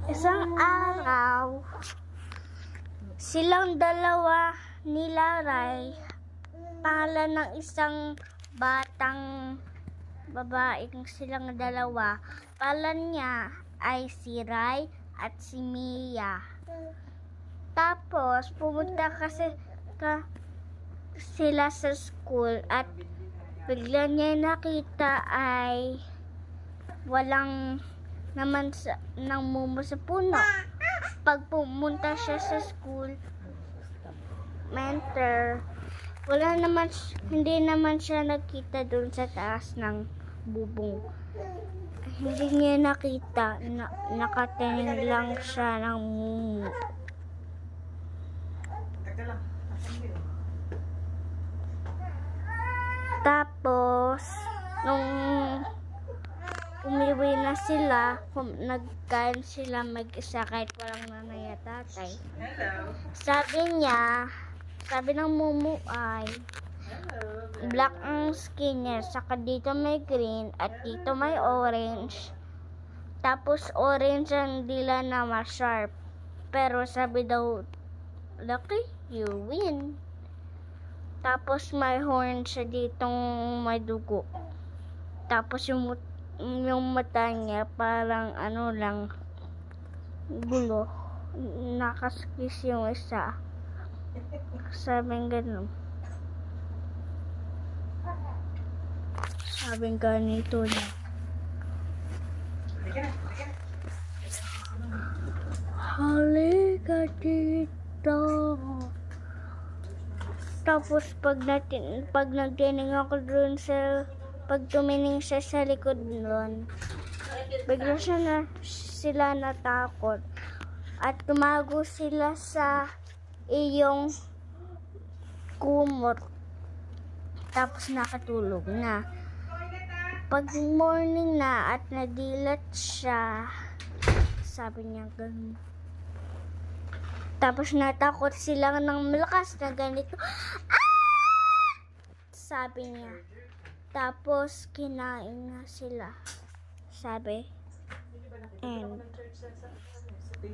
Isang araw, silang dalawa nilaray, pangalan ng isang batang babaeng silang dalawa. Pangalan niya ay si Ray at si Mia. Tapos, pumunta sila sa school at bigla niya nakita ay walang naman ng mumo sa puno. Pag pumunta siya sa school, hindi naman siya nakita doon sa taas ng bubong. Hindi niya nakita, nakatingin lang siya ng mumo. Tapos, nung umiwi na sila, nagkain sila mag-isa kahit walang nanay at tatay. Sabi ng mumu ay, black ang skin niya, saka dito may green at dito may orange. Tapos orange ang dila na ma-sharp. Pero sabi daw, Lucky, you win. Tapos may horn siya ditong may dugo. Tapos yung mata niya parang ano lang, gulo. Nakaskis yung isa. Sabing ganun. Sabing ganito na. Halika dito. Tapos pag nagtining ako dun pag tumining siya sa likod nun, bigla sila natakot at tumago sila sa iyong kumot. Tapos nakatulog na. Pag morning na at nadilat siya, sabi niya ganun. Tapos natakot sila ng malakas na ganito. Ah! Sabi niya. Tapos kinain na sila. Sabi. And